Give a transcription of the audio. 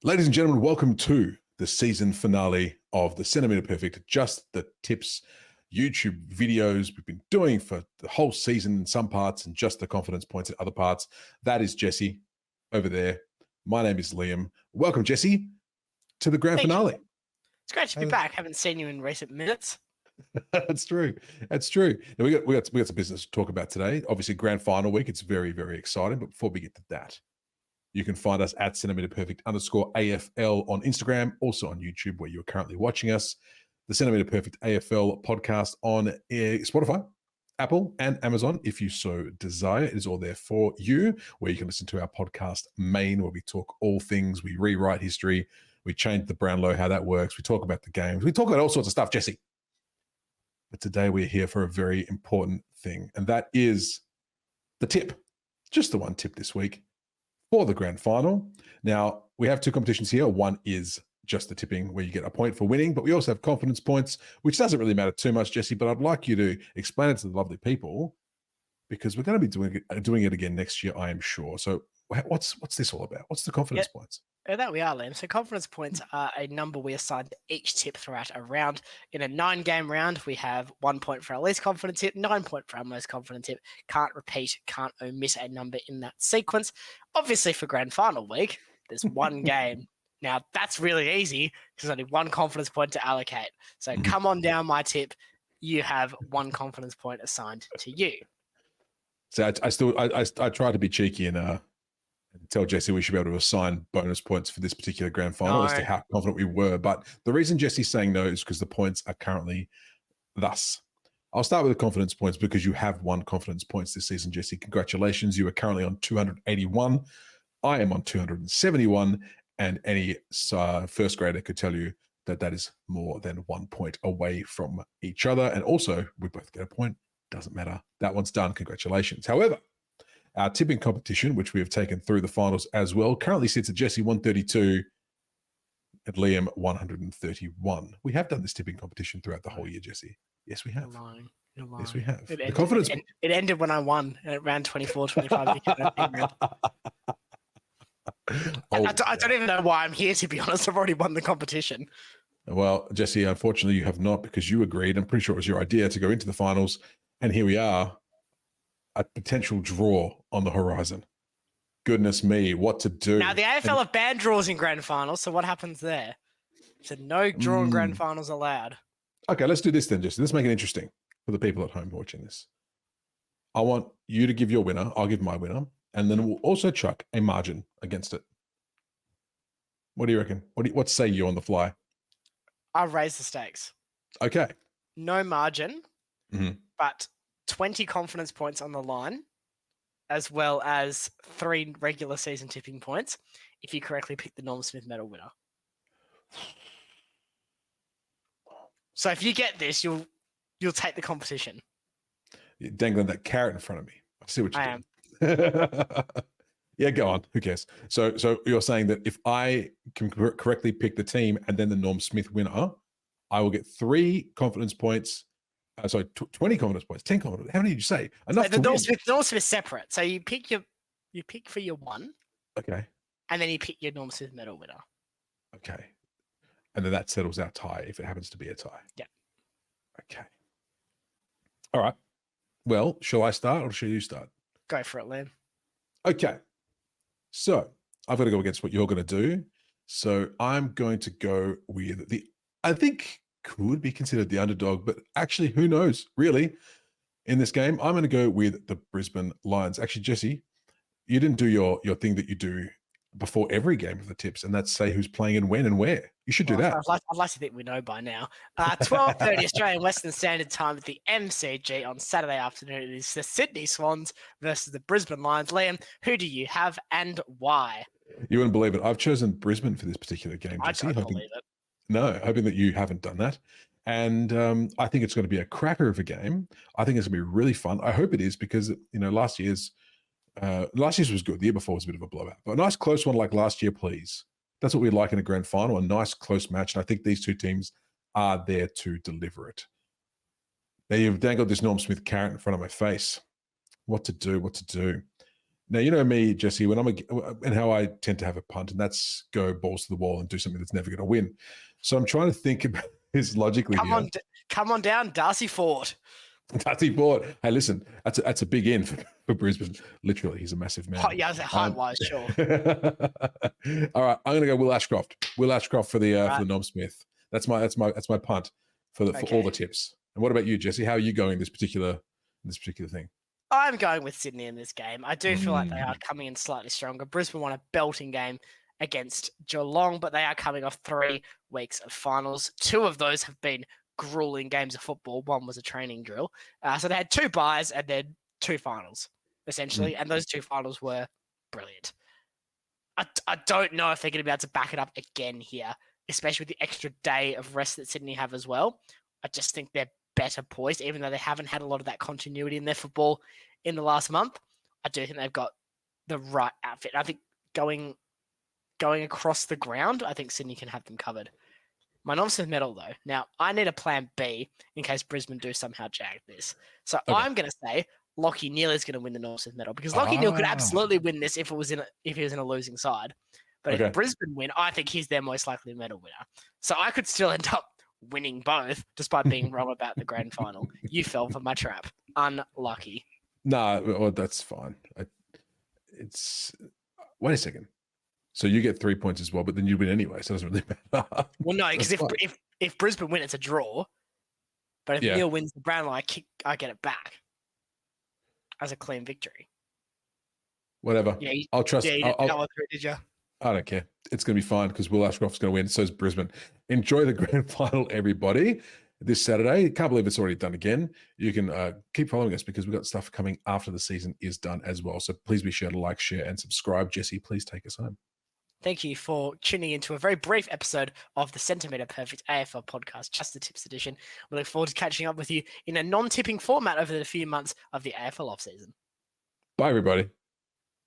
Ladies and gentlemen, welcome to the season finale of the Centemetre Perfect, just the tips YouTube videos we've been doing for the whole season in some parts and just the confidence points in other parts. That is Jesse over there. My name is Liam. Welcome, Jesse, to the grand finale. It's great to be back. Haven't seen you in recent minutes. That's true. That's true. Now, we got some business to talk about today. Obviously, grand final week. It's very, very exciting. But before we get to that, you can find us at Centemetre Perfect _AFL on Instagram, also on YouTube, where you're currently watching us. The Centemetre Perfect AFL podcast on Spotify, Apple, and Amazon, if you so desire. It is all there for you, where you can listen to our podcast main, where we talk all things. We rewrite history. We change the Brownlow, how that works. We talk about the games. We talk about all sorts of stuff, Jesse. But today we're here for a very important thing, and that is the tip. Just the one tip this week for the grand final. Now, we have two competitions here. One is just the tipping, where you get a point for winning, but we also have confidence points, which doesn't really matter too much, Jesse, but I'd like you to explain it to the lovely people, because we're going to be doing it again next year, I am sure. So what's this all about? What's the confidence points? That we are, Liam. So confidence points are a number we assign to each tip throughout a round. In a 9-game round, we have 1 point for our least confident tip, 9 points for our most confident tip. Can't repeat, can't omit a number in that sequence. Obviously, for grand final week, there's one game. Now, that's really easy because only one confidence point to allocate. So come on down, my tip. You have one confidence point assigned to you. So I try to be cheeky and tell Jesse we should be able to assign bonus points for this particular grand final as to how confident we were. But the reason Jesse's saying no is because the points are currently thus. I'll start with the confidence points because you have won confidence points this season, Jesse. Congratulations. You are currently on 281. I am on 271. And any first grader could tell you that that is more than 1 point away from each other. And also, we both get a point. Doesn't matter. That one's done. Congratulations. However, our tipping competition, which we have taken through the finals as well, currently sits at Jesse 132 and Liam 131. We have done this tipping competition throughout the whole year, Jesse. Yes, we have. You're lying. Yes, we have. It ended when I won at round 24, 25. I don't even know why I'm here, to be honest. I've already won the competition. Well, Jesse, unfortunately, you have not, because you agreed. I'm pretty sure it was your idea to go into the finals. And here we are. A potential draw on the horizon. Goodness me, what to do? Now, the AFL have banned draws in grand finals, so what happens there? So no draw in grand finals allowed. Okay, let's do this then, Jesse. Let's make it interesting for the people at home watching this. I want you to give your winner. I'll give my winner. And then we'll also chuck a margin against it. What do you reckon? What say you on the fly? I'll raise the stakes. Okay. No margin, but 20 confidence points on the line, as well as 3 regular season tipping points if you correctly pick the Norm Smith medal winner. So if you get this, you'll take the competition. You're dangling that carrot in front of me. I see what you're doing. Yeah, go on. Who cares? So you're saying that if I can correctly pick the team and then the Norm Smith winner, I will get 3 confidence points. 20 confidence points, 10 confidence. How many did you say? Enough so the Norm Smith separate. So you pick for your one. Okay. And then you pick your Norm Smith medal winner. Okay. And then that settles our tie if it happens to be a tie. Yeah. Okay. All right. Well, shall I start or shall you start? Go for it, Liam. Okay. So I've got to go against what you're going to do. So I'm going to go with I think could be considered the underdog, but actually, who knows, really, in this game? I'm going to go with the Brisbane Lions. Actually, Jesse, you didn't do your thing that you do before every game of the tips, and that's say who's playing and when and where. You should do that. I'd like to think we know by now. 12:30 Australian Western Standard Time at the MCG on Saturday afternoon. It is the Sydney Swans versus the Brisbane Lions. Liam, who do you have and why? You wouldn't believe it. I've chosen Brisbane for this particular game, Jesse. I don't believe it. No, hoping that you haven't done that. And I think it's going to be a cracker of a game. I think it's going to be really fun. I hope it is because, last year's was good. The year before was a bit of a blowout. But a nice close one like last year, please. That's what we like in a grand final, a nice close match. And I think these two teams are there to deliver it. Now you've dangled this Norm Smith carrot in front of my face. What to do? Now, you know me, Jesse, when and how I tend to have a punt, and that's go balls to the wall and do something that's never going to win. So I'm trying to think about this logically here. Come on down, Darcy Ford. Darcy Ford. Hey, listen, that's a big in for Brisbane. Literally, he's a massive man. Yeah, height-wise, sure. All right, I'm going to go Will Ashcroft. Will Ashcroft for the Norm Smith. That's my punt for all the tips. And what about you, Jesse? How are you going this particular thing? I'm going with Sydney in this game. I do feel like they are coming in slightly stronger. Brisbane won a belting game against Geelong, but they are coming off 3 weeks of finals. 2 of those have been grueling games of football. 1 was a training drill. So they had 2 buys and then 2 finals, essentially. And those 2 finals were brilliant. I don't know if they're going to be able to back it up again here, especially with the extra day of rest that Sydney have as well. I just think they're better poised, even though they haven't had a lot of that continuity in their football in the last month. I do think they've got the right outfit. I think going across the ground, I think Sydney can have them covered. My Norm Smith medal, though. Now, I need a plan B in case Brisbane do somehow jag this. So I'm going to say Lachie Neale is going to win the Norm Smith medal because Lachie Neale could absolutely win this if he was in a losing side. But if Brisbane win, I think he's their most likely medal winner. So I could still end up winning both despite being wrong about the grand final. You fell for my trap. Unlucky. Nah, well, that's fine. Wait a second. So you get 3 points as well, but then you win anyway, so it doesn't really matter. Well, no, because if Brisbane win, it's a draw. But if Neale wins the Brownlow, I get it back as a clean victory. Whatever. Yeah, I'll trust. Did you? I don't care. It's going to be fine because Will Ashcroft's going to win. So is Brisbane. Enjoy the grand final, everybody, this Saturday. Can't believe it's already done again. You can keep following us because we've got stuff coming after the season is done as well. So please be sure to like, share, and subscribe. Jesse, please take us home. Thank you for tuning into a very brief episode of the Centemetre Perfect AFL podcast, Just the Tips edition. We look forward to catching up with you in a non-tipping format over the few months of the AFL off-season. Bye, everybody.